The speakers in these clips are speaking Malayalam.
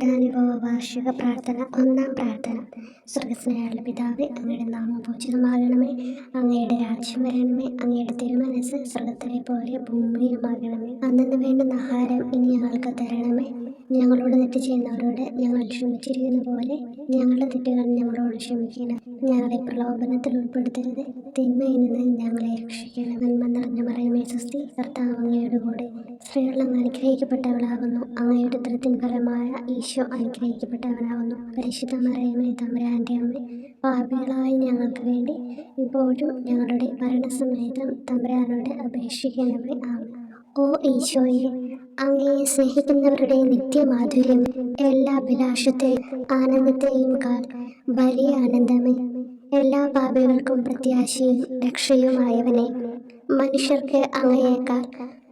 പീഡാനുഭവ വാർഷിക പ്രാർത്ഥന. ഒന്നാം പ്രാർത്ഥന. സ്വർഗ്ഗസ്ഥനായുള്ള പിതാവേ, അങ്ങയുടെ നാമം പൂജിതമാകണമേ. അങ്ങയുടെ രാജ്യം വരണമേ. അങ്ങയുടെ തിരുമനസ്സ് സ്വർഗ്ഗത്തിലെ പോലെ ഭൂമിയിലുമാകണമേ. അന്നന്ന് വേണ്ടുന്ന ആഹാരം ഇനി ഞങ്ങൾക്ക് തരണമേ. ഞങ്ങളോട് തെറ്റ് ചെയ്യുന്നവരോട് ഞങ്ങൾ ക്ഷമിച്ചിരിക്കുന്ന പോലെ ഞങ്ങളുടെ തെറ്റുകൾ ഞങ്ങളോട് ക്ഷമിക്കണം. ഞങ്ങളെ പ്രലോഭനത്തിൽ ഉൾപ്പെടുത്തരുത്, തിന്മയിൽ നിന്ന് ഞങ്ങളെ രക്ഷിക്കണം. നന്മ നിറഞ്ഞ മറിയമേ സ്വസ്തി, കർത്താവ് അങ്ങയുടെ കൂടെ സ്ത്രീകൾ അങ്ങ് അനുഗ്രഹിക്കപ്പെട്ടവളാകുന്നു. അങ്ങയുടെ ഉദരത്തിൻ ഫലമായ ഈശോ അനുഗ്രഹിക്കപ്പെട്ടവനാകുന്നു. പരിശുദ്ധ മറിയമേ തമ്പുരാന്റെ അമ്മ, പാപികളായ ഞങ്ങൾക്ക് വേണ്ടി ഇപ്പോഴും ഞങ്ങളുടെ മരണസമയത്തും തമ്പുരാനോട് അപേക്ഷിക്കണമേ. ആമേൻ. ഓ ഈശോയെ, അങ്ങയെ സ്നേഹിക്കുന്നവരുടെ നിത്യമാധുര്യം, എല്ലാ അഭിലാഷത്തെയും ആനന്ദത്തെയും കാൽ വലിയ ആനന്ദമേ. എല്ലാ പാപികൾക്കും പ്രത്യാശയും രക്ഷയുമായവനെ, മനുഷ്യർക്ക് അങ്ങയേക്കാൾ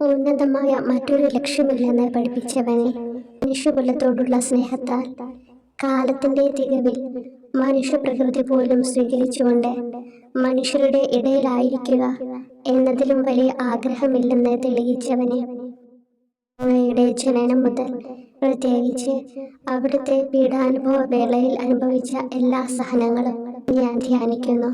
ഉന്നതമായ മറ്റൊരു ലക്ഷ്യമില്ലെന്ന് പഠിപ്പിച്ചവനെ, മനുഷ്യകുലത്തോടുള്ള സ്നേഹത്താൽ കാലത്തിന്റെ തികവിൽ മനുഷ്യപ്രകൃതി പോലും സ്വീകരിച്ചുകൊണ്ട് മനുഷ്യരുടെ ഇടയിലായിരിക്കുക എന്നതിലും വലിയ ആഗ്രഹമില്ലെന്ന് തെളിയിച്ചവനെ, അങ്ങയുടെ ജനനം മുതൽ പ്രത്യേകിച്ച് അവിടുത്തെ പീഡാനുഭവ വേളയിൽ അനുഭവിച്ച എല്ലാ സഹനങ്ങളും ഞാൻ ധ്യാനിക്കുന്നു.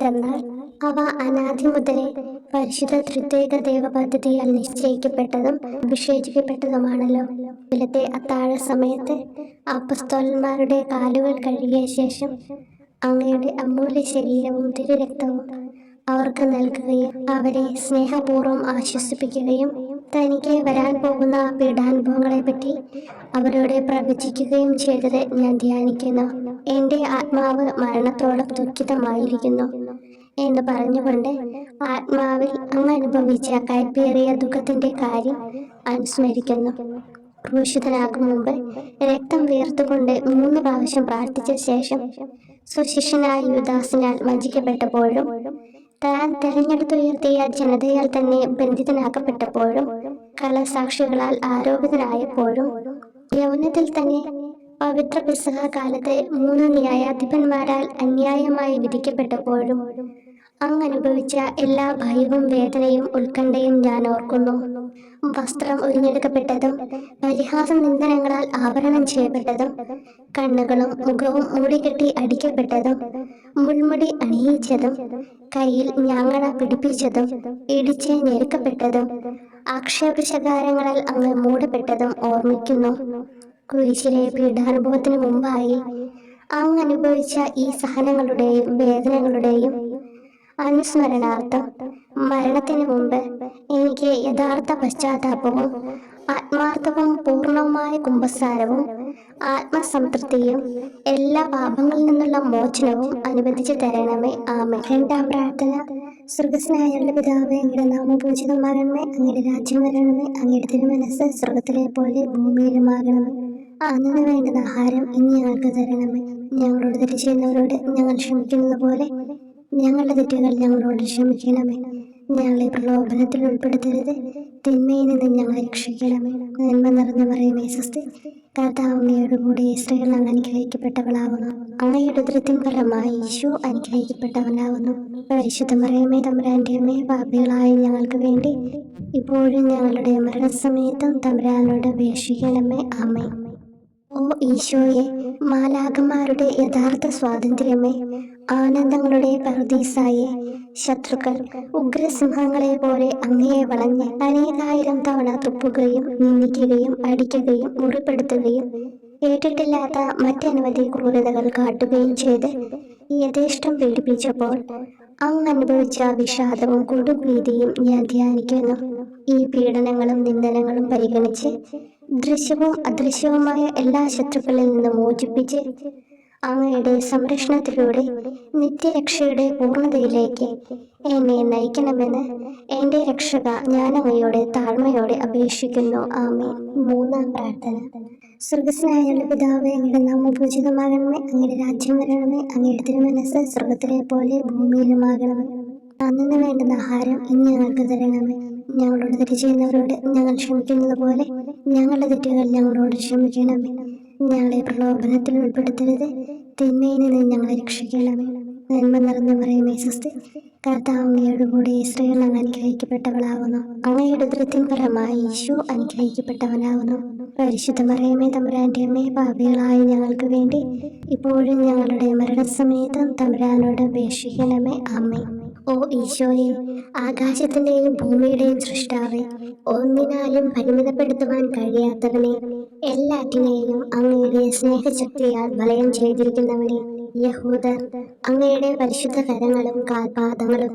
എന്നാൽ അവ അനാദി മുതലേ പരിശുദ്ധ ത്രിത്വൈക ദൈവ പദ്ധതിയാൽ നിശ്ചയിക്കപ്പെട്ടതും വിശേഷിക്കപ്പെട്ടതുമാണല്ലോ. ഇന്നത്തെ അത്താഴ സമയത്ത് അപ്പസ്തോലന്മാരുടെ കാലുകൾ കഴുകിയ ശേഷം അങ്ങയുടെ അമൂല്യ ശരീരവും തിരുരക്തവും അവർക്ക് നൽകുകയും അവരെ സ്നേഹപൂർവ്വം ആശ്വസിപ്പിക്കുകയും തനിക്ക് വരാൻ പോകുന്ന പീഡാനുഭവങ്ങളെ പറ്റി അവരോട് പ്രവചിക്കുകയും ചെയ്തത് ഞാൻ ധ്യാനിക്കുന്നു. എൻ്റെ ആത്മാവ് മരണത്തോളം ദുഃഖിതമായിരിക്കുന്നു എന്ന് പറഞ്ഞുകൊണ്ട് ആത്മാവിൽ അങ്ങ് അനുഭവിച്ച കയ്പേറിയ ദുഃഖത്തിന്റെ കാര്യം അനുസ്മരിക്കുന്നു. ക്രൂശിതനാകും മുമ്പ് രക്തം വീർത്തുകൊണ്ട് 3 പ്രാവശ്യം പ്രാർത്ഥിച്ച ശേഷം സുശിഷ്യനായ യൂദാസിനാൽ വഞ്ചിക്കപ്പെട്ടപ്പോഴും താൻ തെരഞ്ഞെടുത്തുയർത്തിയ ജനതയാൽ തന്നെ ബന്ധിതനാക്കപ്പെട്ടപ്പോഴും കള്ളസാക്ഷികളാൽ ആരോപിതനായപ്പോഴും യൗവനത്തിൽ തന്നെ പവിത്ര പെസഹ കാലത്ത് 3 ന്യായാധിപന്മാരാൽ അന്യായമായി വിധിക്കപ്പെട്ടപ്പോഴും അങ്ങ് അനുഭവിച്ച എല്ലാ ഭയവും വേദനയും ഉത്കണ്ഠയും ഞാൻ ഓർക്കുന്നു. വസ്ത്രം ഉരിഞ്ഞെടുക്കപ്പെട്ടതും പരിഹാസ നിന്ദനങ്ങളാൽ ആവരണം ചെയ്യപ്പെട്ടതും കണ്ണുകളും മുഖവും മൂടിക്കെട്ടി അടിക്കപ്പെട്ടതും മുൾമുടി അണിയിച്ചതും കയ്യിൽ ഞാങ്ങണ പിടിപ്പിച്ചതും ഇടിച്ച് ഞെരുക്കപ്പെട്ടതും ആക്ഷേപശകാരങ്ങളാൽ അങ്ങ് മൂടപ്പെട്ടതും ഓർമ്മിക്കുന്നു. കുരിശിലെ പീഡാനുഭവത്തിന് മുമ്പായി അങ്ങ് അനുഭവിച്ച ഈ സഹനങ്ങളുടെയും വേദനകളുടെയും അനുസ്മരണാർത്ഥം മരണത്തിന് മുമ്പ് എനിക്ക് യഥാർത്ഥ പശ്ചാത്താപവും ആത്മാർത്ഥവും പൂർണ്ണവുമായ കുമ്പസാരവും ആത്മസംതൃപ്തിയും എല്ലാ പാപങ്ങളിൽ നിന്നുള്ള മോചനവും അനുവദിച്ചു തരണമേ. ആമേൻ. രണ്ടാം പ്രാർത്ഥന. സ്വർഗ്ഗസ്ഥനായുള്ള പിതാവേ, അങ്ങയുടെ നാമം പൂജിതമാകണമേ. അങ്ങയുടെ രാജ്യം വരണമേ. അങ്ങയുടെ തിരുമനസ്സ് സ്വർഗ്ഗത്തിലെ പോലെ ഭൂമിയിലുമാകണമേ. അന്നു വേണ്ടുന്ന ആഹാരം ഇനി ഞങ്ങൾക്ക് തരണമേ. ഞങ്ങളോട് തെറ്റ് ചെയ്യുന്നവരോട് ഞങ്ങൾ ക്ഷമിക്കുന്നത് പോലെ ഞങ്ങളുടെ തെറ്റുകൾ ഞങ്ങളോട് ക്ഷമിക്കണമേ. ഞങ്ങളെ പ്രലോഭനത്തിൽ ഉൾപ്പെടുത്തരുത്, തിന്മയിൽ നിന്ന് ഞങ്ങളെ രക്ഷിക്കണമേ. നന്മ നിറഞ്ഞ മറിയമേ സ്വസ്തി, കർത്താവ് അങ്ങയുടെ കൂടെ സ്ത്രീകൾ അങ്ങ് അനുഗ്രഹിക്കപ്പെട്ടവളാകുന്നു. അങ്ങയുടെ ഉദരത്തിൻ ഫലമായി ഈശോ അനുഗ്രഹിക്കപ്പെട്ടവനാകുന്നു. പരിശുദ്ധ മറിയമേ തമ്പുരാന്റെ അമ്മേ, പാപികളായ ഞങ്ങൾക്ക് വേണ്ടി ഇപ്പോഴും ഞങ്ങളുടെ മരണസമയത്തും തമ്പുരാനോട് അപേക്ഷിക്കണമേ. ആമേൻ. ഓ ഈശോയെ, മാലാഖമാരുടെ യഥാർത്ഥ സ്വാതന്ത്ര്യമേ, ആനന്ദങ്ങളുടെ പറുദീസായെ, ശത്രുക്കൾ ഉഗ്രസിംഹങ്ങളെ പോലെ അങ്ങയെ വളഞ്ഞ് അനേകായിരം തവണ തുപ്പുകയും നിന്ദിക്കുകയും അടിക്കുകയും മുറിപ്പെടുത്തുകയും കേട്ടിട്ടില്ലാത്ത മറ്റനവധി ക്രൂരതകൾ കാട്ടുകയും ചെയ്ത് യഥേഷ്ടം പീഡിപ്പിച്ചപ്പോൾ അങ്ങ് അനുഭവിച്ച വിഷാദവും കൊടുഭീതിയും ഞാൻ ധ്യാനിക്കുന്നു. ഈ പീഡനങ്ങളും നിന്ദനങ്ങളും പരിഗണിച്ച് ദൃശ്യവും അദൃശ്യവുമായ എല്ലാ ശത്രുക്കളിൽ നിന്ന് മോചിപ്പിച്ച് അങ്ങയുടെ സംരക്ഷണത്തിലൂടെ നിത്യരക്ഷയുടെ പൂർണ്ണതയിലേക്ക് എന്നെ നയിക്കണമെന്ന് എൻ്റെ രക്ഷക ഞാൻ അങ്ങയോട് താഴ്മയോടെ അപേക്ഷിക്കുന്നു. ആമേൻ. മൂന്നാം പ്രാർത്ഥന. സ്വർഗ്ഗസ്ഥനായുള്ള പിതാവേ, അങ്ങയുടെ നാമം പൂജിതമാകണമേ. അങ്ങയുടെ രാജ്യം വരണമേ. അങ്ങയുടെ തിരുമനസ്സ് സ്വർഗ്ഗത്തിലെ പോലെ ഭൂമിയിലുമാകണമേ. അന്നു വേണ്ടുന്ന ആഹാരം ഇനി ഞങ്ങൾക്ക് തരണമേ. ഞങ്ങളോട് തെറ്റ് ചെയ്യുന്നവരോട് ഞങ്ങൾ ക്ഷമിക്കുന്നത് പോലെ ഞങ്ങളുടെ തെറ്റുകൾ ഞങ്ങളോട് ക്ഷമിക്കണമേ. ഞങ്ങളെ പ്രലോഭനത്തിൽ ഉൾപ്പെടുത്തരുത്, തിന്മയിൽ നിന്ന് ഞങ്ങളെ രക്ഷിക്കണമേ. നന്മ നിറഞ്ഞ മറിയമേ സ്വസ്തി, കർത്താവ് അങ്ങയോടുകൂടി സ്ത്രീകൾ അങ്ങ് അനുഗ്രഹിക്കപ്പെട്ടവളാകുന്നു. അങ്ങയുടെ ഉദരത്തിൻ ഫലമായി ഈശോ അനുഗ്രഹിക്കപ്പെട്ടവനാകുന്നു. പരിശുദ്ധ മറിയമേ, തമ്പുരാന്റെ അമ്മേ, പാപികളായ ഞങ്ങൾക്ക് വേണ്ടി ഇപ്പോഴും ഞങ്ങളുടെ മരണസമയത്തും തമ്പുരാനോട് അപേക്ഷിക്കണമേ. ആമേൻ. ഓ ഈശോയെ, ആകാശത്തിന്റെയും ഭൂമിയുടെയും സൃഷ്ടാവേ, ഒന്നിനാലും പരിമിതപ്പെടുത്തുവാൻ കഴിയാത്തവനെ, എല്ലാറ്റിനെയും അങ്ങയുടെ സ്നേഹശക്തിയാൽ വലയം ചെയ്തിരിക്കുന്നവനെ, യഹൂദർ അങ്ങയുടെ പരിശുദ്ധ കരങ്ങളും കാൽപാദങ്ങളും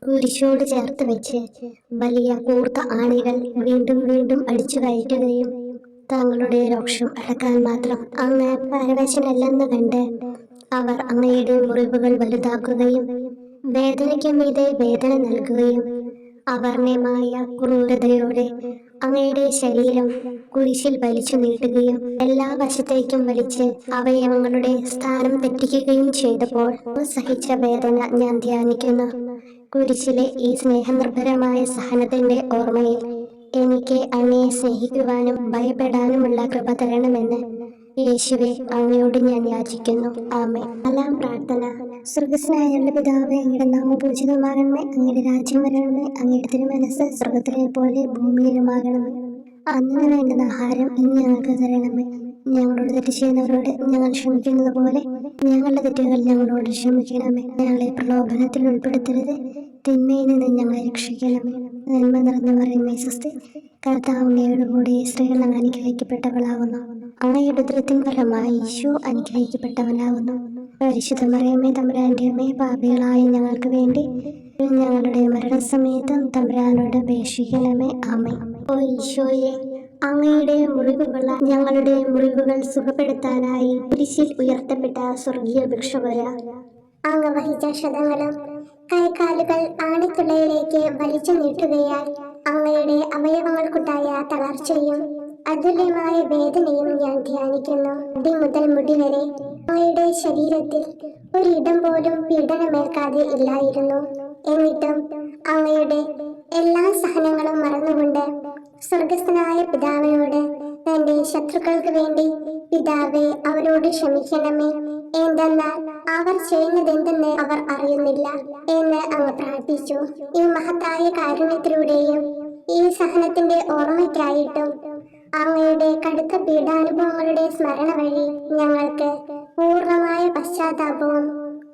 കുരിശോട് ചേർത്ത് വെച്ച് വലിയ കൂർത്ത ആണികൾ വീണ്ടും വീണ്ടും അടിച്ചു കയറ്റുകയും തങ്ങളുടെ രോക്ഷം അടക്കാൻ മാത്രം അങ്ങ് പരവശനല്ലെന്ന് കണ്ട് അവർ അങ്ങയുടെ മുറിവുകൾ വലുതാക്കുകയും വേദനയ്ക്ക് മീതെ വേദന നൽകുകയും അവർണ്ണമായ ക്രൂരതയോടെ അങ്ങയുടെ ശരീരം കുരിശിൽ വലിച്ചു നീട്ടുകയും എല്ലാ വശത്തേക്കും വലിച്ച് അവയവങ്ങളുടെ സ്ഥാനം തെറ്റിക്കുകയും ചെയ്തപ്പോൾ സഹിച്ച വേദന ഞാൻ ധ്യാനിക്കുന്നു. കുരിശിലെ ഈ സ്നേഹനിർഭരമായ സഹനത്തിന്റെ ഓർമ്മയിൽ എനിക്ക് അങ്ങയെ സ്നേഹിക്കുവാനും ഭയപ്പെടാനുമുള്ള കൃപ തരണമെന്ന് യേശുവെ അങ്ങയോട് ഞാൻ യാചിക്കുന്നു. ആമേൻ. നാലാം പ്രാർത്ഥന. സ്വർഗ്ഗസ്ഥനായ ഞങ്ങളുടെ പിതാവേ, അങ്ങയുടെ നാമം പൂജിതമാകണമേ. അങ്ങയുടെ രാജ്യം വരണമേ. അങ്ങയുടെ തിരുമനസ്സ് സ്വർഗ്ഗത്തിലെ പോലെ ഭൂമിയിലുമാകണമേ. അന്ന് വേണ്ടുന്ന ആഹാരം ഇന്ന് ഞങ്ങൾക്ക് തരണമേ. ഞങ്ങളോട് തെറ്റ് ചെയ്യുന്നവരോട് ഞങ്ങൾ ക്ഷമിക്കുന്നത് പോലെ ഞങ്ങളുടെ തെറ്റുകൾ ഞങ്ങളോട് ക്ഷമിക്കണമേ. ഞങ്ങളെ പ്രലോഭനത്തിൽ ഉൾപ്പെടുത്തരുത്, തിന്മയിൽ നിന്ന് ഞങ്ങളെ രക്ഷിക്കണമേ. നന്മ നിറഞ്ഞു പറയുമേ സ്വസ്തി. കർത്താവ് അങ്ങയോടുകൂടി സ്ത്രീകൾ അങ്ങ് അനുഗ്രഹിക്കപ്പെട്ടവളാകുന്നു. അങ്ങയുടെ ഉദരത്തിൻ ഫലമായി ഈശോ അനുഗ്രഹിക്കപ്പെട്ടവനാകുന്നു. പരിശുദ്ധ മറിയമേ, തമ്പുരാന്റെ അമ്മേ, പാപികളായ ഞങ്ങൾക്ക് വേണ്ടി ഞങ്ങളുടെ മരണസമയത്തും തമ്പുരാനോട് അപേക്ഷിക്കണമേ. ആമേൻ. ഓ ഈശോയെ, അങ്ങയുടെ മുറിവുകൾ ഞങ്ങളുടെ മുറിവുകൾ സുഖപ്പെടുത്താനായി കുരിശിൽ ഉയർത്തപ്പെട്ട സ്വർഗീയ ഭിക്ഷുവര, അങ്ങ് വഹിച്ച ക്ഷതങ്ങളും കൈകാലുകൾ ആണിത്തുളയിലേക്ക് വലിച്ചു നീട്ടുകയാൽ അങ്ങയുടെ അവയവങ്ങൾക്കുണ്ടായ തളർച്ചയും അതുല്യമായ വേദനയും ഞാൻ ധ്യാനിക്കുന്നു. അടി മുതൽ മുടി വരെ അങ്ങയുടെ ശരീരത്തിൽ ഒരിടം പോലും പീഡനമേൽക്കാതെ ഇല്ലായിരുന്നു. എന്നിട്ടും അങ്ങയുടെ എല്ലാ സഹനങ്ങളും മറന്നുകൊണ്ട് സ്വർഗസ്ഥനായ പിതാവിനോട് തന്റെ ശത്രുക്കൾക്ക് വേണ്ടി പിതാവേ, അവരോട് ക്ഷമിക്കണമേ, എന്തെന്നാൽ അവർ ചെയ്യുന്നതെന്തെന്ന് അവർ അറിയുന്നില്ല എന്ന് അങ്ങ് പ്രാർത്ഥിച്ചു. ഈ മഹത്തായ കാരുണ്യത്തിലൂടെയും ഈ സഹനത്തിന്റെ ഓർമ്മയ്ക്കായിട്ടും അങ്ങയുടെ കടുത്ത പീഡാനുഭവങ്ങളുടെ സ്മരണ വഴി ഞങ്ങൾക്ക് പൂർണ്ണമായ പശ്ചാത്താപവും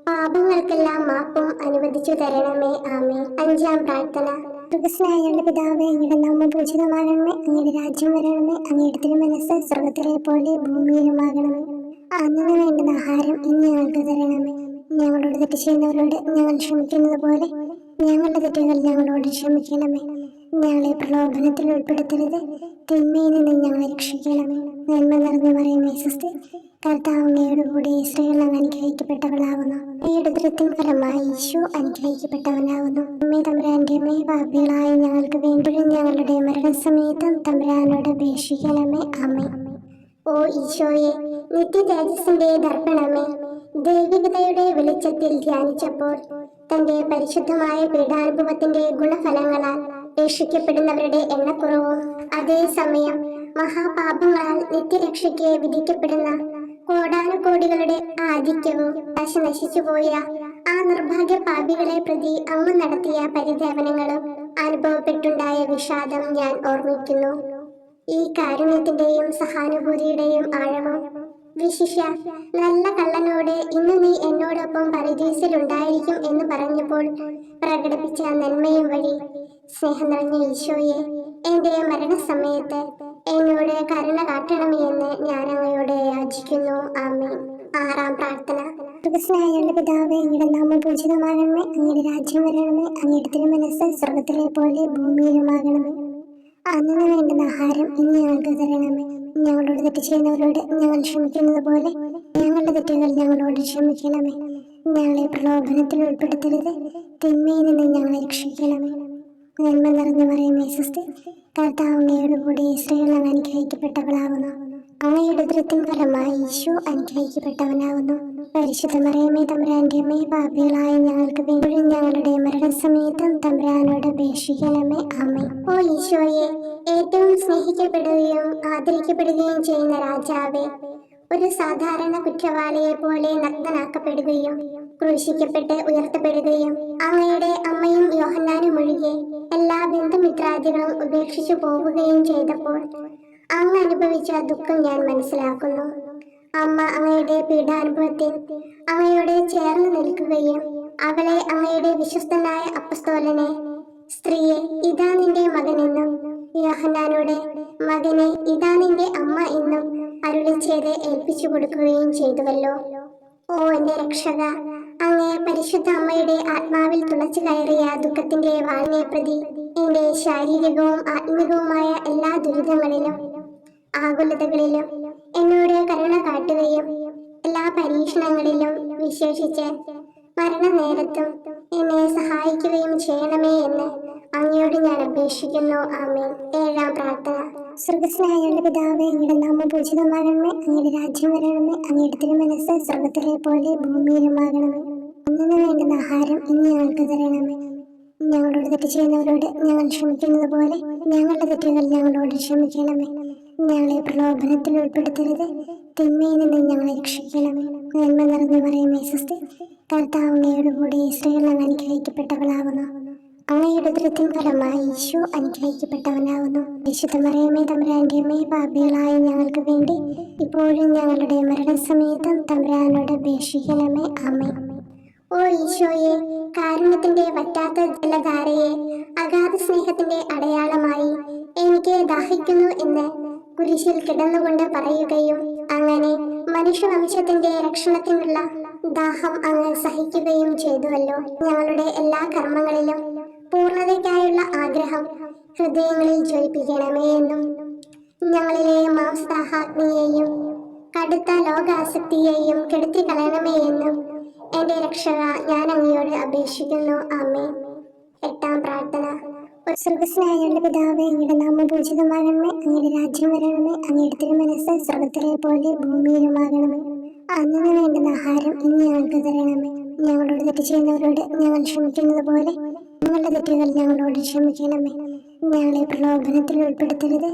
പാപങ്ങൾക്കെല്ലാം മാപ്പും അനുവദിച്ചു തരണമേ. ആമേൻ. അഞ്ചാം പ്രാർത്ഥന. സ്വർഗ്ഗസ്ഥനായ ഞങ്ങളുടെ പിതാവേ, അങ്ങയുടെ നാമം പൂജിതമാകണമേ. അങ്ങയുടെ രാജ്യം വരണമേ. അങ്ങയുടെ തിരുമനസ്സ് സ്വർഗ്ഗത്തിലെ പോലെ ഭൂമിയിലുമാകണമേ. അന്ന് വേണ്ടുന്ന ആഹാരം ഇന്ന് ഞങ്ങൾക്ക് തരണമേ. ഞങ്ങളോട് തെറ്റ് ചെയ്യുന്നവരോട് ഞങ്ങൾ ക്ഷമിക്കുന്നത് പോലെ ഞങ്ങളുടെ തെറ്റുകൾ ഞങ്ങളോട് ക്ഷമിക്കണമേ. ഞങ്ങളെ പ്രലോഭനത്തിൽ ഉൾപ്പെടുത്തരുത്, തിന്മയിൽ നിന്ന് ഞങ്ങളെ രക്ഷിക്കണമേ. നന്മ നിറഞ്ഞു പറയുമേ സ്വസ്തി. കർത്താവ് അങ്ങയോടുകൂടി സ്ത്രീകൾ അങ്ങ് അനുഗ്രഹിക്കപ്പെട്ടവളാകുന്നു. അങ്ങയുടെ ഉദരത്തിൻ ഫലമായി ഈശോ അനുഗ്രഹിക്കപ്പെട്ടവനാകുന്നു. അമ്മേ, തമ്പുരാന്റെ അമ്മേ, പാപികളായ ഞങ്ങൾക്ക് വേണ്ടി ഞങ്ങളുടെ മരണസമയത്തും തമ്പുരാനോട് അപേക്ഷിക്കണമേ. ആമേൻ. ഓ ഈശോയെ, നിത്യ തേജസ്സിന്റെ ദർപ്പണമേ, ദൈവികതയുടെ വെളിച്ചത്തിൽ ധ്യാനിച്ചപ്പോൾ തന്റെ പരിശുദ്ധമായ പീഡാനുഭവത്തിന്റെ ഗുണഫലങ്ങളാൽ രക്ഷിക്കപ്പെടുന്നവരുടെ എണ്ണക്കുറവും അതേസമയം മഹാപാപങ്ങളാൽ നിത്യരക്ഷയ്ക്ക് വിധിക്കപ്പെടുന്ന കോടാനുകോടികളുടെ ആധിക്യവും നശിച്ചുപോയ ആ നിർഭാഗ്യ പാപികളെ പ്രതി അങ്ങ് നടത്തിയ പരിദേവനങ്ങളും അനുഭവപ്പെട്ടുണ്ടായ വിഷാദം ഞാൻ ഓർമ്മിക്കുന്നു. ഈ കാരുണ്യത്തിന്റെയും സഹാനുഭൂതിയുടെയും ആഴവും വിശിഷ്യ നല്ല കള്ളനോട് ഇന്ന് നീ എന്നോടൊപ്പം പരദീസിലുണ്ടായിരിക്കും എന്ന് പറഞ്ഞപ്പോൾ പ്രകടിപ്പിച്ച നന്മയും വഴി സ്നേഹം നിറഞ്ഞ ഈശോയെ, എന്റെ മരണസമയത്ത് എന്നോട് കരുണ കാട്ടണമേ എന്ന് ഞാൻ അങ്ങയോട് യാചിക്കുന്നു. ആമേൻ. ആറാം പ്രാർത്ഥന. സ്വർഗ്ഗസ്ഥനായ ഞങ്ങളുടെ പിതാവേ, അങ്ങയുടെ നാമം പൂജിതമാകണമേ. അങ്ങയുടെ രാജ്യം വരണമേ. അങ്ങയുടെ തിരുമനസ്സ് സ്വർഗ്ഗത്തിലെ പോലെ ഭൂമിയിലുമാകണമേ. അന്ന് വേണ്ടുന്ന ആഹാരം ഇന്ന് ഞങ്ങൾക്ക് തരണമേ. ഞങ്ങളോട് തെറ്റ് ചെയ്യുന്നവരോട് ഞങ്ങൾ ക്ഷമിക്കുന്നത് പോലെ ഞങ്ങളുടെ തെറ്റുകൾ ഞങ്ങളോട് ക്ഷമിക്കണമേ. ഞങ്ങളെ പ്രലോഭനത്തിൽ ഉൾപ്പെടുത്തരുത്, തിന്മയിൽ നിന്ന് ഞങ്ങളെ രക്ഷിക്കണമേ. നന്മ നിറഞ്ഞു പറയുമേ സ്വസ്തി. കർത്താവ് അങ്ങയോടുകൂടി സ്ത്രീകൾ അങ്ങ് അനുഗ്രഹിക്കപ്പെട്ടവളാകുന്നു. അങ്ങയുടെ ഉദരത്തിൻ ഫലമായി ഈശോ അനുഗ്രഹിക്കപ്പെട്ടവനാകുന്നു. പരിശുദ്ധ മറിയമേ, തമ്പുരാന്റെ അമ്മേ, പാപികളായ ഞങ്ങൾക്ക് വേണ്ടി ഞങ്ങളുടെ മരണസമയത്തും തമ്പുരാനോട് അപേക്ഷിക്കണമേ. ആമേൻ. ഓ ഈശോയെ, ഏറ്റവും സ്നേഹിക്കപ്പെടുകയും ആദരിക്കപ്പെടുകയും ചെയ്യുന്ന രാജാവേ, ഒരു സാധാരണ കുറ്റവാളിയെ പോലെ നഗ്നനാക്കപ്പെടുകയും ക്രൂശിക്കപ്പെട്ട് ഉയർത്തപ്പെടുകയും അങ്ങയുടെ അമ്മയും യോഹന്നാനും ഒഴികെ എല്ലാ ബന്ധുമിത്രാദികളും ഉപേക്ഷിച്ചു പോവുകയും ചെയ്തപ്പോൾ അങ്ങ് അനുഭവിച്ച ദുഃഖം ഞാൻ മനസ്സിലാക്കുന്നു. അമ്മ അങ്ങയുടെ പീഡാനുഭവത്തിൽ അങ്ങയോട് ചേർന്ന് നിൽക്കുകയും അവളെ അങ്ങയുടെ വിശ്വസ്തനായ അപ്പസ്തോലനെ, സ്ത്രീയെ ഇതാ നിന്റെ മകനെന്നും യോഹന്നാനോട് മകനെ ഇതാ നിന്റെ അമ്മ എന്നും അരുളി ചെയ്ത് ഏൽപ്പിച്ചു കൊടുക്കുകയും ചെയ്തുവല്ലോ. ഓ എന്റെ രക്ഷക, അങ്ങേ പരിശുദ്ധ അമ്മയുടെ ആത്മാവിൽ തുളച്ചു കയറിയ ദുഃഖത്തിന്റെ വാളിനെ പ്രതി എന്റെ ശാരീരികവും ആത്മികവുമായ എല്ലാ ദുരിതങ്ങളിലും ആകുലതകളിലും എന്നോട് കരുണ കാട്ടുകയും എല്ലാ പരീക്ഷണങ്ങളിലും വിശേഷിച്ച് മരണനേരത്തും എന്നെ സഹായിക്കുകയും ചെയ്യണമേ എന്ന് അങ്ങയോട് ഞാൻ അപേക്ഷിക്കുന്നു. ആമേൻ. ഏഴാം പ്രാർത്ഥന. സ്വർഗസ്നായുള്ള പിതാവേ, അങ്ങയുടെ നാമം പൂജിതമാകണമേ, അങ്ങയുടെ രാജ്യം വരണമേ, അങ്ങയുടെ തിരുമനസ്സ് സ്വർഗത്തിലെ പോലെ ഭൂമിയിലുമാകണമേ. അന്നു വേണ്ടുന്ന ആഹാരം ഇന്ന് ഞങ്ങൾക്ക് തരണമേ. ഞങ്ങളോട് തെറ്റ് ചെയ്യുന്നവരോട് ഞങ്ങൾ ക്ഷമിക്കുന്നത് പോലെ ഞങ്ങളുടെ തെറ്റുകൾ ഞങ്ങളോട് ക്ഷമിക്കണമേ. ഞങ്ങളെ പ്രലോഭനത്തിൽ ഉൾപ്പെടുത്തരുത്, തിന്മയിൽ നിന്ന് ഞങ്ങളെ രക്ഷിക്കണമേ. നന്മ നിറഞ്ഞു പറയുമേ സ്വസ്തി, കർത്താവ് അങ്ങയുടെ കൂടെ സ്ത്രീകൾ അങ്ങ് അനുഗ്രഹിക്കപ്പെട്ടവളാകുന്നു. അങ്ങയുടെ ഉദരത്തിൻ ഫലമായി ഈശോ അനുഗ്രഹിക്കപ്പെട്ടവനാകുന്നു. വിശുദ്ധ മറിയമേ തമ്പുരാന്റെ അമ്മേ, പാപികളായ ഞങ്ങൾക്ക് വേണ്ടി ഇപ്പോഴും ഞങ്ങളുടെ മരണസമയത്തും തമ്പുരാനോട് അപേക്ഷിക്കണമേ. ആമേൻ. ഓ ഈശോയെ, കാരുണ്യത്തിന്റെ വറ്റാത്ത ജലധാരയെ, അഗാധ സ്നേഹത്തിന്റെ അടയാളമായി എനിക്ക് ദാഹിക്കുന്നു എന്ന് കുരിശിൽ കിടന്നുകൊണ്ട് പറയുകയും അങ്ങനെ മനുഷ്യവംശത്തിന്റെ രക്ഷണത്തിനുള്ള ദാഹം അങ്ങ് സഹിക്കുകയും ചെയ്തുവല്ലോ. ഞങ്ങളുടെ എല്ലാ കർമ്മങ്ങളിലും പൂർണ്ണതയ്ക്കായുള്ള ആഗ്രഹം ഹൃദയങ്ങളിൽ ജ്വലിപ്പിക്കണമേ എന്നും ഞങ്ങളിലെ മാംസദാഹാഗ്നിയെയും കടുത്ത ലോകാസക്തിയെയും കെടുത്തി കളയണമേ എന്നും എന്റെ രക്ഷക ഞാൻ അങ്ങയോട് അപേക്ഷിക്കുന്നു. ആമേൻ. എട്ടാം പ്രാർത്ഥന. സ്വർഗസ്നായുള്ള പിതാവേ, അങ്ങയുടെ നാമം പൂജിതമാകണമേ, അങ്ങയുടെ രാജ്യം വരണമേ, അങ്ങയുടെ തിരുമനസ്സ് സ്വർഗത്തിലെ പോലെ ഭൂമിയിലുമാകണമേ. അന്നു വേണ്ടുന്ന ആഹാരം ഇന്ന് ഞങ്ങൾക്ക് തരണമേ. ഞങ്ങളോട് തെറ്റ് ചെയ്യുന്നവരോട് ഞങ്ങൾ ക്ഷമിക്കുന്നത് പോലെ ഞങ്ങളുടെ തെറ്റുകൾ ഞങ്ങളോട് ക്ഷമിക്കണമേ. ഞങ്ങളെ പ്രലോഭനത്തിൽ ഉൾപ്പെടുത്തരുത്,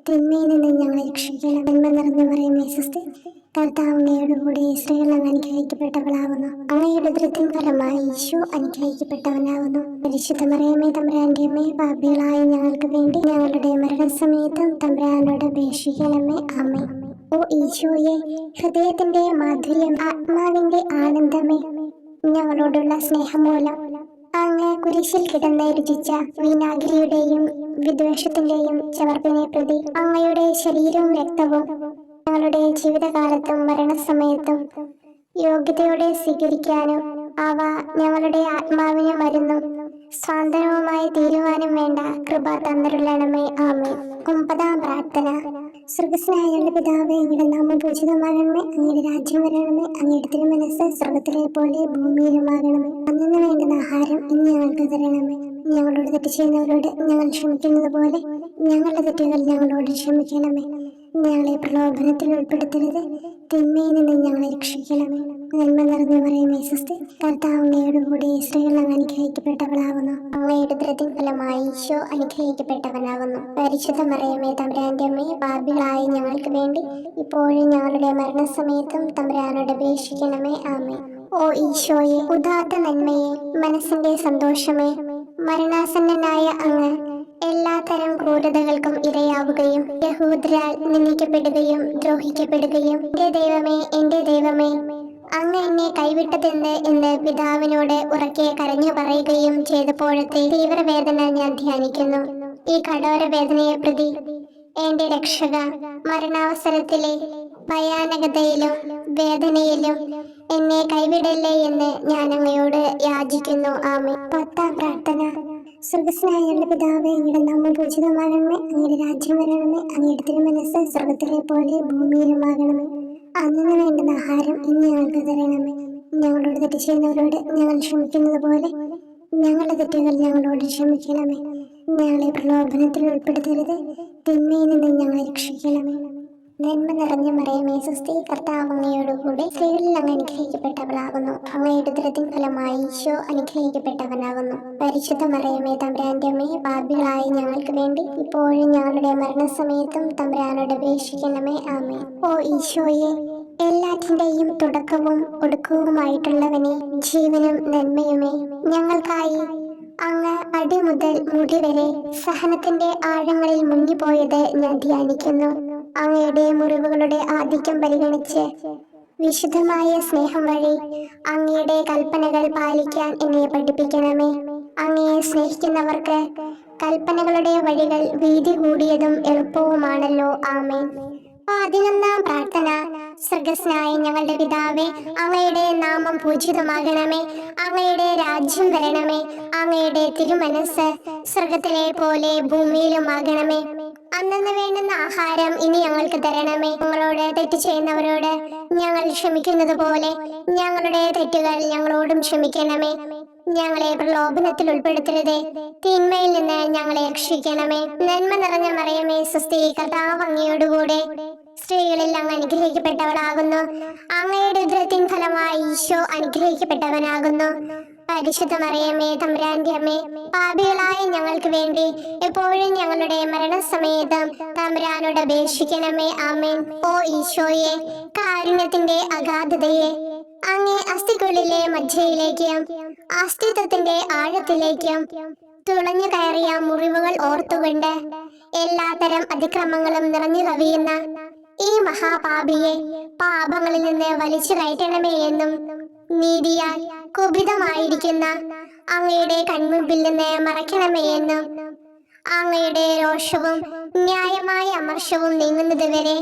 തിന്മയിൽ നിന്ന് ഞങ്ങളെ രക്ഷിക്കണം. നന്മ നിറഞ്ഞു പറയുമേ സ്വസ്തി, കർത്താവ് അങ്ങയുടെ കൂടെ സ്ത്രീകൾ അങ്ങ് അനുഗ്രഹിക്കപ്പെട്ടവളാകുന്നു. അങ്ങയുടെ ഉദരത്തിൻ ഫലമായി ഈശോ അനുഗ്രഹിക്കപ്പെട്ടവനാകുന്നു. പരിശുദ്ധ മറിയമേ തമ്പുരാന്റെ അമ്മേ, പാപികളായ ഞങ്ങൾക്ക് വേണ്ടി ഞങ്ങളുടെ മരണസമയത്തും തമ്പുരാനോട് അപേക്ഷിക്കണമേ. ആമേൻ. ഓ ഈശോയെ, ഹൃദയത്തിന്റെ മാധുര്യം, ആത്മാവിന്റെ ആനന്ദമേ, ഞങ്ങളോടുള്ള സ്നേഹം മൂലം അങ്ങ് കുരിശിൽ കിടന്ന് രുചിച്ച വിനാഗിരിയുടെയും വിദ്വേഷത്തിന്റെയും ചവർപ്പിനെ പ്രതി അങ്ങയുടെ ശരീരവും രക്തവും ഞങ്ങളുടെ ജീവിതകാലത്തും മരണസമയത്തും യോഗ്യതയോടെ സ്വീകരിക്കാനും അവ ഞങ്ങളുടെ ആത്മാവിന് മരുന്നും സ്വാതന്ത്ര്യവുമായി തീരുവാനും വേണ്ട കൃപ തന്നരുളണമേ. ആമേൻ. ഒമ്പതാം പ്രാർത്ഥന. സ്വർഗസ്നായുള്ള പിതാവേ, അങ്ങയുടെ നാമം പൂജിതമാകണമേ, അങ്ങയുടെ രാജ്യം വരണമേ, അങ്ങയുടെ തിരുമനസ്സ് സ്വർഗത്തിലെ പോലെ ഭൂമിയിലുമാകണമേ. അന്നു വേണ്ടുന്ന ആഹാരം ഇന്ന് ഞങ്ങൾക്ക് തരണമേ. ഞങ്ങളോട് തെറ്റ് ചെയ്യുന്നവരോട് ഞങ്ങൾ ക്ഷമിക്കുന്നത് പോലെ ഞങ്ങളുടെ തെറ്റുകൾ ഞങ്ങളോട് ക്ഷമിക്കണമേ. ഞങ്ങളെ പ്രലോഭനത്തിൽ ഉൾപ്പെടുത്തരുത്, തിന്മയിൽ നിന്ന് ഞങ്ങളെ രക്ഷിക്കണമേ. നന്മ നിറഞ്ഞു പറയുമേ സ്വസ്തി, കർത്താവ് അങ്ങയുടെ കൂടെ സ്ത്രീകൾ അങ്ങ് അനുഗ്രഹിക്കപ്പെട്ടവളാകുന്നു. അങ്ങയുടെ ഉദരത്തിൻ ഫലമായി ഈശോ അനുഗ്രഹിക്കപ്പെട്ടവനാകുന്നു. പരിശുദ്ധ മറിയമേ തമ്പുരാന്റെ അമ്മേ, പാപികളായ ഞങ്ങൾക്ക് വേണ്ടി ഇപ്പോഴും ഞങ്ങളുടെ മരണസമയത്തും തമ്പുരാനോട് അപേക്ഷിക്കണമേ. ആമേൻ. ഓ ഈശോയെ, ഉദാത്ത നന്മയെ, മനസ്സിന്റെ സന്തോഷമേ, മരണാസന്നനായ അങ്ങ് എല്ലാത്തരം ക്രൂരതകൾക്കും ഇരയാവുകയും യഹൂദരാൽ നിന്ദിക്കപ്പെടുകയും ദ്രോഹിക്കപ്പെടുകയും എന്റെ ദൈവമേ അങ്ങ് എന്നെ കൈവിട്ടതെന്ന് എന്ന് പിതാവിനോട് ഉറക്കെ കരഞ്ഞു പറയുകയും ചെയ്തപ്പോഴത്തെ തീവ്രവേദന ഞാൻ ധ്യാനിക്കുന്നു. ഈ കഠോര വേദനയെ പ്രതി എന്റെ രക്ഷക, മരണാവസരത്തിലെ ഭയാനകതയിലും വേദനയിലും എന്നെ കൈവിടല്ലേ എന്ന് ഞാൻ അങ്ങയോട് യാചിക്കുന്നു. ആമേൻ. പത്താം പ്രാർത്ഥന. സ്വർഗസ്നായുള്ള പിതാവേ, അങ്ങയുടെ നാമം പൂജിതമാകണമേ, അങ്ങയുടെ രാജ്യം വരണമേ, അങ്ങയുടെ തിരുമനസ്സ് സ്വർഗത്തിലെ പോലെ ഭൂമിയിലുമാകണമേ. അന്നു വേണ്ടുന്ന ആഹാരം ഇന്ന് ഞങ്ങൾക്ക് തരണമേ. ഞങ്ങളോട് തെറ്റ് ചെയ്യുന്നവരോട് ഞങ്ങൾ ക്ഷമിക്കുന്നത് പോലെ ഞങ്ങളുടെ തെറ്റുകൾ ഞങ്ങളോട് ക്ഷമിക്കണമേ. ഞങ്ങളെ പ്രലോഭനത്തിൽ ഉൾപ്പെടുത്തരുത്, തിന്മയിൽ നിന്ന് ഞങ്ങളെ രക്ഷിക്കണമേ. നന്മ നിറഞ്ഞ മറിയമേ സ്വസ്തി, കർത്താവ് അങ്ങയോടുകൂടി സ്ത്രീകളിൽ അങ്ങ് അനുഗ്രഹിക്കപ്പെട്ടവളാകുന്നു. അങ്ങയുടെ ഉദരത്തിൻ ഫലമായി ഈശോ അനുഗ്രഹിക്കപ്പെട്ടവനാകുന്നു. പരിശുദ്ധ മറിയമേ തമ്പുരാന്റെ അമ്മേ, പാപികളായ ഞങ്ങൾക്ക് വേണ്ടി ഇപ്പോഴും ഞങ്ങളുടെ മരണസമയത്തും തമ്പുരാനോട് അപേക്ഷിക്കണമേ. ആമേൻ. ഓ ഈശോയെ, എല്ലാറ്റിന്റെയും തുടക്കവും ഒടുക്കവുമായിട്ടുള്ളവനെ, ജീവനും നന്മയുമേ, ഞങ്ങൾക്കായി അങ്ങ് അടിമുതൽ മുടി വരെ സഹനത്തിന്റെ ആഴങ്ങളിൽ മുങ്ങിപ്പോയത് ഞാൻ ധ്യാനിക്കുന്നു. അങ്ങയുടെ മുറിവുകളുടെ ആധിക്യം പരിഗണിച്ച് വിശുദ്ധമായ സ്നേഹം വഴി അങ്ങയുടെ കൽപ്പനകൾ പാലിക്കാൻ എന്നെ പഠിപ്പിക്കണമേ. അങ്ങയെ സ്നേഹിക്കുന്നവർക്ക് കൽപ്പനകളുടെ വഴികൾ വീതി കൂടിയതും എളുപ്പവുമാണല്ലോ. ആമേൻ. 11-ാം പ്രാർത്ഥന. സ്വർഗ്ഗസ്ഥനായ ഞങ്ങളുടെ പിതാവേ, അങ്ങയുടെ നാമം പൂജിതമാകണമേ. അങ്ങയുടെ രാജ്യം വരണമേ. അങ്ങയുടെ തിരുമനസ് സ്വർഗത്തിലെ പോലെ ഭൂമിയിലുമാകണമേ. അന്നന്ന് വേണ്ടുന്ന ആഹാരം ഇനി ഞങ്ങൾക്ക് തരണമേ. ഞങ്ങളോട് തെറ്റ് ചെയ്യുന്നവരോട് ഞങ്ങൾ ക്ഷമിക്കുന്നത് പോലെ ഞങ്ങളുടെ തെറ്റുകൾ ഞങ്ങളോടും ക്ഷമിക്കണമേ. ഞങ്ങളെ പ്രലോഭനത്തിൽ ഉൾപ്പെടുത്തരുതേ, തിന്മയിൽ നിന്ന് ഞങ്ങളെ രക്ഷിക്കണമേ. നന്മ നിറഞ്ഞ മറിയമേ, സ്വസ്തി, കർത്താവ് അങ്ങയോടുകൂടെ സ്ത്രീകളിൽ അങ്ങ് അനുഗ്രഹിക്കപ്പെട്ടവളാകുന്നു. അങ്ങയുടെ ഉദരത്തിൻ ഫലമായി ഈശോ അനുഗ്രഹിക്കപ്പെട്ടവനാകുന്നു. പരിശുദ്ധ മറിയമേ, തമ്പുരാന്റെ അമ്മേ, പാപികളായ ഞങ്ങൾക്ക് വേണ്ടി എപ്പോഴും ഞങ്ങളുടെ മരണസമയത്തും തമ്പുരാനോട് അപേക്ഷിക്കണമേ. ആമേൻ. ഓ ഈശോയെ, കാരുണ്യത്തിന്റെ അഗാധതയെ, അങ്ങേ അസ്ഥിക്കുള്ളിലെ മജ്ജയിലേക്കും അസ്തിത്വത്തിന്റെ ആഴത്തിലേക്കും തുളഞ്ഞു കയറിയ മുറിവുകൾ ഓർത്തുകൊണ്ട് എല്ലാത്തരം അതിക്രമങ്ങളും നിറഞ്ഞു കവിയുന്ന ഈ മഹാപാപിയെ പാപങ്ങളിൽ നിന്ന് വലിച്ചു കയറ്റണമേ എന്നും, നീതിയാൽ കുപിതമായിരിക്കുന്ന അങ്ങയുടെ കൺമുമ്പിൽ നിന്ന് മറയ്ക്കണമേ എന്നും, അങ്ങയുടെ രോഷവും ന്യായമായ അമർഷവും നീങ്ങുന്നത് വരെ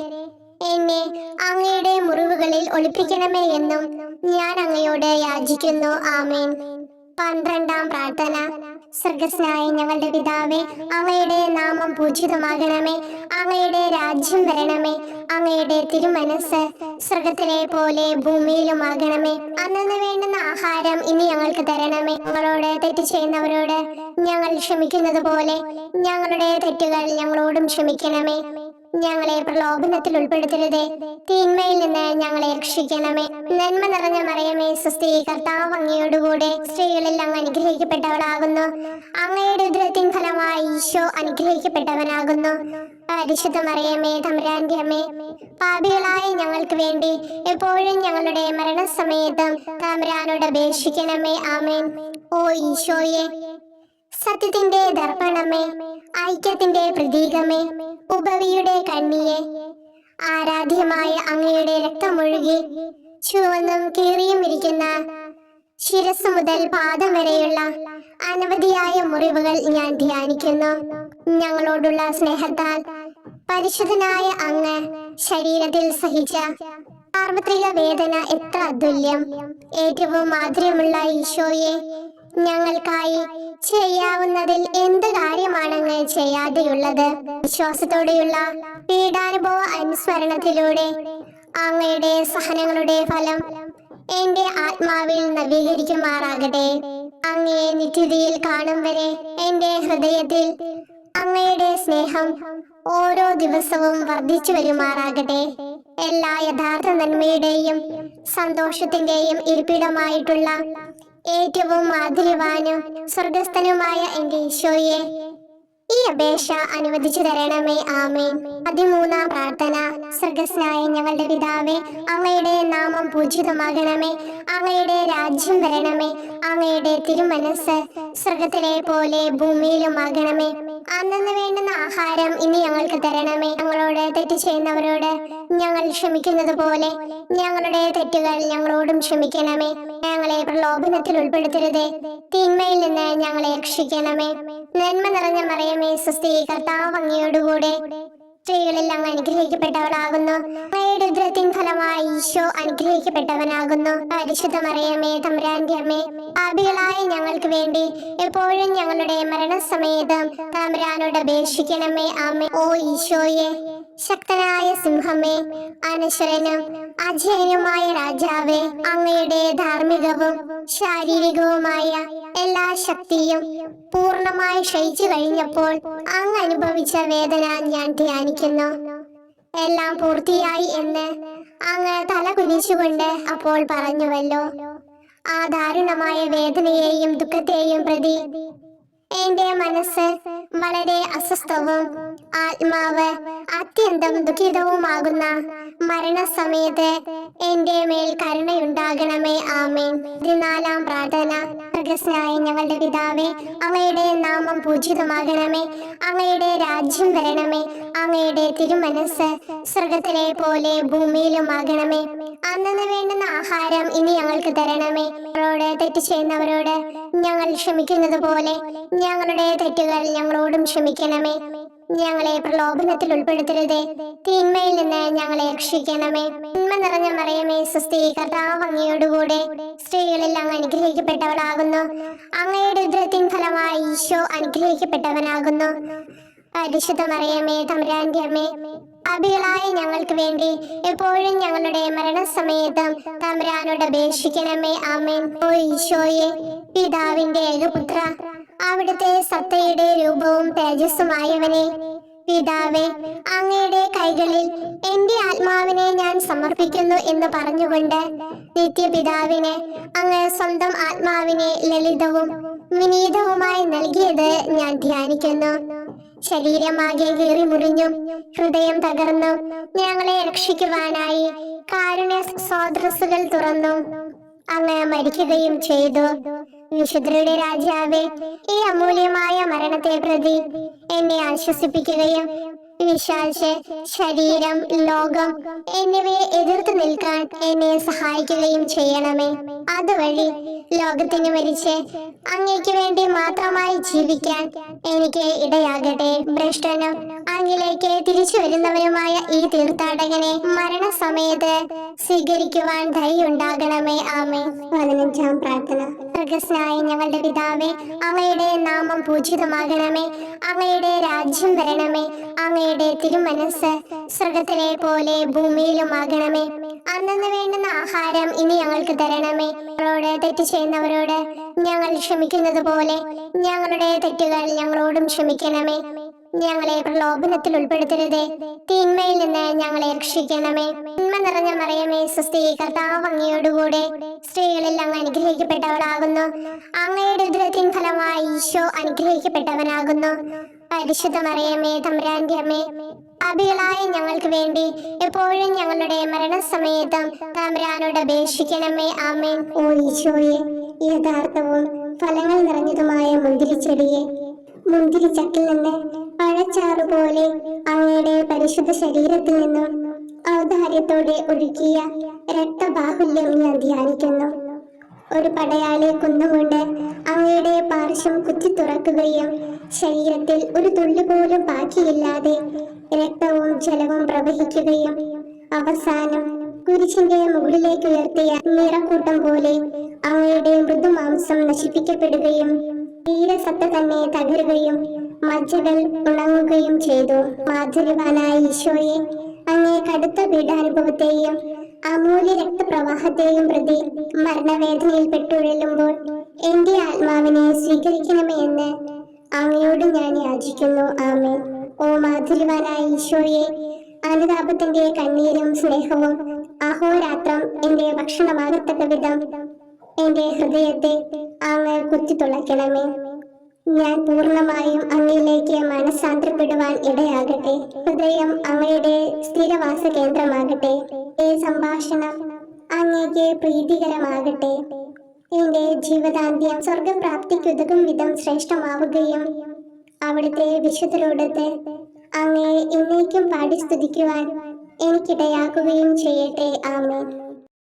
എന്നെ അങ്ങയുടെ മുറിവുകളിൽ ഒളിപ്പിക്കണമേ എന്നും ഞാൻ അങ്ങയോട് യാചിക്കുന്നു. ആമേൻ. 12-ാം പ്രാർത്ഥന. സ്വർഗ്ഗസ്ഥനായ ഞങ്ങളുടെ പിതാവേ, അങ്ങയുടെ നാമം പൂജിതമാകണമേ. അങ്ങയുടെ രാജ്യം വരണമേ. അങ്ങയുടെ തിരുമനസ് സ്വർഗത്തിലെ പോലെ ഭൂമിയിലുമാകണമേ. അന്നന്ന് വേണ്ടുന്ന ആഹാരം ഇനി ഞങ്ങൾക്ക് തരണമേ. ഞങ്ങളോട് തെറ്റ് ചെയ്യുന്നവരോട് ഞങ്ങൾ ക്ഷമിക്കുന്നത് പോലെ ഞങ്ങളുടെ തെറ്റുകൾ ഞങ്ങളോടും ക്ഷമിക്കണമേ. ഞങ്ങളെ പ്രലോഭനത്തിൽ ഉൾപ്പെടുത്തരുതേ, തിന്മയിൽ നിന്ന് ഞങ്ങളെ രക്ഷിക്കണമേ. നന്മ നിറഞ്ഞ മറിയമേ, സ്വസ്തി, കർത്താവ് അങ്ങയോടുകൂടെ സ്ത്രീകളിൽ അങ്ങ് അനുഗ്രഹിക്കപ്പെട്ടവളാകുന്നു. അങ്ങയുടെ ഉദരത്തിൻ ഫലമായി ഈശോ അനുഗ്രഹിക്കപ്പെട്ടവനാകുന്നു. പരിശുദ്ധ മറിയമേ, തമ്പുരാന്റെ അമ്മേ, പാപികളായ ഞങ്ങൾക്ക് വേണ്ടി എപ്പോഴും ഞങ്ങളുടെ മരണസമയത്തും തമ്പുരാനോട് അപേക്ഷിക്കണമേ. ആമേൻ. ഓ ഈശോയെ, സത്യത്തിന്റെ ദർപ്പണമേ, ഐക്യത്തിന്റെ പ്രതീകമേ, ഉപവിയുടെ കണ്ണിയെ, ആരാധ്യമായ അങ്ങയുടെ രക്തമൊഴുകി ചുവന്നും കീറിയും ഇരിക്കുന്ന ശിരസ് മുതൽ പാദം വരെയുള്ള അനവധിയായ മുറിവുകൾ ഞാൻ ധ്യാനിക്കുന്നു. ഞങ്ങളോടുള്ള സ്നേഹത്താൽ പരിശുദ്ധനായ അങ്ങ് ശരീരത്തിൽ സഹിച്ച സാർവത്രിക വേദന എത്ര അതുല്യം. ഏറ്റവും മാധുര്യമുള്ള ഈശോയെ, ഞങ്ങൾക്കായി ചെയ്യാവുന്നതിൽ എന്ത് കാര്യമാണങ്ങ് ചെയ്യാതെയുള്ളത്? വിശ്വാസത്തോടെയുള്ള പീഡാനുഭവ അനുസ്മരണത്തിലൂടെ അങ്ങയുടെ സഹനങ്ങളുടെ ഫലം എന്റെ ആത്മാവിൽ നവീകരിക്കുമാറാകട്ടെ. അങ്ങയെ നിത്യതയിൽ കാണും വരെ എന്റെ ഹൃദയത്തിൽ അങ്ങയുടെ സ്നേഹം ഓരോ ദിവസവും വർദ്ധിച്ചു വരുമാറാകട്ടെ. എല്ലാ യഥാർത്ഥ നന്മയുടെയും സന്തോഷത്തിന്റെയും ഇരിപ്പിടമായിട്ടുള്ള ഏറ്റവും മാധുര്യവാനും സ്വർഗസ്ഥനുമായ എന്റെ ഈശോയെ, ഈ അപേക്ഷ അനുവദിച്ചു തരണമേ. ആമേൻ. 13-ാം പ്രാർത്ഥന. സ്വർഗ്ഗസ്ഥനായ ഞങ്ങളുടെ പിതാവേ, അങ്ങയുടെ നാമം പൂജിതമാകണമേ. അങ്ങയുടെ രാജ്യം വരണമേ. അങ്ങയുടെ തിരുമനസ് സ്വർഗത്തിലെ പോലെ ഭൂമിയിലുമാകണമേ. അന്നന്ന് വേണ്ടുന്ന ആഹാരം ഇനി ഞങ്ങൾക്ക് തരണമേ. ഞങ്ങളോട് തെറ്റ് ചെയ്യുന്നവരോട് ഞങ്ങൾ ക്ഷമിക്കുന്നത് പോലെ ഞങ്ങളുടെ തെറ്റുകൾ ഞങ്ങളോടും ക്ഷമിക്കണമേ. ഞങ്ങളെ പ്രലോഭനത്തിൽ ഉൾപ്പെടുത്തരുതേ, തിന്മയിൽ നിന്ന് ഞങ്ങളെ രക്ഷിക്കണമേ. നന്മ നിറഞ്ഞ മറിയമേ, സ്വസ്തി, കർത്താവ് അങ്ങയോടുകൂടെ സ്ത്രീകളിൽ അങ്ങ് അനുഗ്രഹിക്കപ്പെട്ടവളാകുന്നു. അങ്ങയുടെ ഉദരത്തിൻ ഫലമായി ഈശോ അനുഗ്രഹിക്കപ്പെട്ടവനാകുന്നു. പരിശുദ്ധ മറിയമേ, തമ്പുരാന്റെ അമ്മേ, പാപികളായ ഞങ്ങൾക്ക് വേണ്ടി എപ്പോഴും ഞങ്ങളുടെ മരണസമയത്തും തമ്പുരാനോട് അപേക്ഷിക്കണമേ. ആമേൻ. ഓ ഈശോയെ, ശക്തനായ സിംഹമേ, അനശ്വരനും അജയനുമായ രാജാവേ, അങ്ങയുടെ ധാർമ്മികവും ശാരീരികവുമായ എല്ലാ ശക്തിയും പൂർണ്ണമായി ക്ഷയിച്ചു കഴിഞ്ഞപ്പോൾ അങ്ങ് അനുഭവിച്ച വേദന ഞാൻ ധ്യാനിക്കുന്നു. എല്ലാം പൂർത്തിയായി എന്ന് അങ്ങ് തല കുനിച്ചുകൊണ്ട് അപ്പോൾ പറഞ്ഞുവല്ലോ. ആ ദാരുണമായ വേദനയെയും ദുഃഖത്തെയും പ്രതി എന്റെ മനസ്സ് വളരെ അസ്വസ്ഥവും ആത്മാവ് അത്യന്തം ദുഃഖിതവുമാകുന്ന മരണസമയത്ത് എന്റെ മേൽ കരുണയുണ്ടാകണമേ. ആമേൻ. 14-ാം പ്രാർത്ഥന. സ്വർഗ്ഗസ്ഥനായ ഞങ്ങളുടെ പിതാവേ, അങ്ങയുടെ നാമം പൂജിതമാകണമേ. അങ്ങയുടെ രാജ്യം വരണമേ. അങ്ങയുടെ തിരുമനസ് സ്വർഗത്തിലെ പോലെ ഭൂമിയിലുമാകണമേ. അന്നന്ന് വേണ്ടുന്ന ആഹാരം ഇനി ഞങ്ങൾക്ക് തരണമേ. ഞങ്ങളോട് തെറ്റ് ചെയ്യുന്നവരോട് ഞങ്ങൾ ക്ഷമിക്കുന്നത് പോലെ ഞങ്ങളുടെ തെറ്റുകൾ ഞങ്ങളോടും ക്ഷമിക്കണമേ. ഞങ്ങളെ പ്രലോഭനത്തിൽ ഉൾപ്പെടുത്തരുതേ, തിന്മയിൽ നിന്ന് ഞങ്ങളെ രക്ഷിക്കണമേ. നന്മ നിറഞ്ഞ മറിയമേ, സ്വസ്തി, കർത്താവ് അങ്ങയോടുകൂടെ സ്ത്രീകളിൽ അങ്ങ് അനുഗ്രഹിക്കപ്പെട്ടവളാകുന്നു. അങ്ങയുടെ ഉദരത്തിൻ ഫലമായി ഈശോ അനുഗ്രഹിക്കപ്പെട്ടവനാകുന്നു. പരിശുദ്ധ മറിയമേ, തമ്പുരാന്റെ അമ്മേ, പാപികളായ ഞങ്ങൾക്ക് വേണ്ടി എപ്പോഴും ഞങ്ങളുടെ മരണസമയത്തും തമ്പുരാനോട് അപേക്ഷിക്കണമേ. ആമേൻ. ഓ ഈശോയെ, പിതാവിന്റെ ഏകപുത്ര, അവിടുത്തെ സത്തയുടെ രൂപവും തേജസ്സുമായവനെ, പിതാവേ, അങ്ങയുടെ കൈകളിൽ എന്റെ ആത്മാവിനെ ഞാൻ സമർപ്പിക്കുന്നു എന്ന് പറഞ്ഞുകൊണ്ട് നിത്യപിതാവിന് അങ്ങ് സ്വന്തം ആത്മാവിനെ ലളിതവും വിനീതവുമായി നൽകിയത് ഞാൻ ധ്യാനിക്കുന്നു. ശരീരമാകെ കീറി മുറിഞ്ഞും ഹൃദയം തകർന്നും ഞങ്ങളെ രക്ഷിക്കുവാനായി കാരുണ്യ സ്രോതസ്സുകൾ തുറന്നു അങ്ങ് മരിക്കുകയും ചെയ്തു. വിശുദ്ധരുടെ രാജാവേ, ഈ അമൂല്യമായ മരണത്തെ പ്രതി എന്നെ ആശ്വസിപ്പിക്കുകയും വിശ്വാസ ശരീരം, ലോകം എന്നിവയെ എതിർത്ത് നിൽക്കാൻ എന്നെ സഹായിക്കുകയും ചെയ്യണമേ. അതുവഴി ലോകത്തിന് മരിച്ച് അങ്ങയ്ക്ക് വേണ്ടി മാത്രമായി ജീവിക്കാൻ എനിക്ക് ഇടയാകട്ടെ. ഭ്രഷ്ടനും അങ്ങിലേക്ക് തിരിച്ചു വരുന്നവരുമായ ഈ തീർത്ഥാടകനെ മരണസമയത്ത് സ്വീകരിക്കുവാൻ ധൈര്യമുണ്ടാകണമേ. ആമേൻ. 15-ാം പ്രാർത്ഥന. സ്വർഗ്ഗസ്ഥനായ ഞങ്ങളുടെ പിതാവേ, അങ്ങയുടെ നാമം പൂജിതമാകണമേ. അങ്ങയുടെ രാജ്യം വരണമേ. അങ്ങയുടെ തിരുമനസ് സ്വർഗത്തിലെ പോലെ ഭൂമിയിലുമാകണമേ. അന്നന്ന് വേണ്ടുന്ന ആഹാരം ഇനി ഞങ്ങൾക്ക് തരണമേ. ഞങ്ങളോട് തെറ്റ് ചെയ്യുന്നവരോട് ഞങ്ങൾ ക്ഷമിക്കുന്നത് പോലെ ഞങ്ങളുടെ തെറ്റുകൾ ഞങ്ങളോടും ക്ഷമിക്കണമേ. ഞങ്ങളെ പ്രലോഭനത്തിൽ ഉൾപ്പെടുത്തരുതേ, തിന്മയിൽ നിന്ന് ഞങ്ങളെ രക്ഷിക്കണമേ. നന്മ നിറഞ്ഞ മറിയമേ, സ്വസ്തി, കർത്താവ് അങ്ങയോടുകൂടെ സ്ത്രീകളിൽ അങ്ങ് അനുഗ്രഹിക്കപ്പെട്ടവളാകുന്നു. അങ്ങയുടെ ഉദരത്തിൻ ഫലമായി ഈശോ അനുഗ്രഹിക്കപ്പെട്ടവനാകുന്നു. പരിശുദ്ധ മറിയമേ, തമ്പുരാന്റെ അമ്മേ, പാപികളായ ഞങ്ങൾക്ക് വേണ്ടി എപ്പോഴും ഞങ്ങളുടെ മരണസമയത്തും തമ്പുരാനോട് അപേക്ഷിക്കണമേ. ആമേൻ. ഓ ഈശോയെ, യഥാർത്ഥവും ഫലങ്ങൾ നിറഞ്ഞതുമായ മുന്തിരിച്ചെടിയെ, മുന്തിരിച്ചക്കിൽ നിന്ന് പഴച്ചാറു പോലെ അങ്ങയുടെ പരിശുദ്ധ ശരീരത്തിൽ നിന്നും ഔദാര്യത്തോടെ ഒഴുകിയ രക്തബാഹുല്യം ഞാൻ ധ്യാനിക്കുന്നു. ഒരു പടയാളി കുന്നുകൊണ്ട് അങ്ങയുടെ പാർശ്വം കുത്തി തുറക്കുകയും ശരീരത്തിൽ ഒരു തുള്ളി പോലും ബാക്കിയില്ലാതെ രക്തവും ജലവും പ്രവഹിക്കുകയും അവസാനം കുരിശിന്റെ മുകളിലേക്ക് ഉയർത്തിയ നിറക്കൂട്ടം പോലെ അങ്ങയുടെ മൃദുമാംസം നശിപ്പിക്കപ്പെടുകയും തീരസത്ത തന്നെ തകരുകയും മജ്ജകൾ ഉണങ്ങുകയും ചെയ്തു. മാധുര്യവാനായ ഈശോയെ, അങ്ങേ കടുത്ത പീഡാനുഭവത്തെയും അമൂല്യ രക്തപ്രവാഹത്തെയും പ്രതി മരണവേദനയിൽ പെട്ടുഴലുമ്പോൾ എന്റെ ആത്മാവിനെ സ്വീകരിക്കണമേ എന്ന് അങ്ങയോട് ഞാൻ യാചിക്കുന്നു. ആമേൻ. ഓ മാധുര്യവാനായ ഈശോയെ, അനുതാപത്തിന്റെ കണ്ണീരും സ്നേഹവും അഹോരാത്രം എന്റെ ഭക്ഷണമാകത്തക്ക വിധം എന്റെ ഹൃദയത്തെ അങ്ങ് കുത്തിത്തുളയ്ക്കണമേ. ഞാൻ പൂർണ്ണമായും അങ്ങയിലേക്ക് മനസ്സാന്തരപ്പെടുവാൻ ഇടയാകട്ടെ. ഹൃദയം അങ്ങയുടെ സ്ഥിരവാസ കേന്ദ്രമാകട്ടെ. ഈ സംഭാഷണം അങ്ങേക്ക് പ്രീതികരമാകട്ടെ. എന്റെ ജീവിതാന്ത്യം സ്വർഗപ്രാപ്തിക്കുതകും വിധം ശ്രേഷ്ഠമാവുകയും അവിടുത്തെ വിശുദ്ധരോടൊത്ത് അങ്ങയെ എന്നേക്കും പാടി സ്തുതിക്കുവാൻ എനിക്കിടയാക്കുകയും ചെയ്യട്ടെ. ആമേൻ.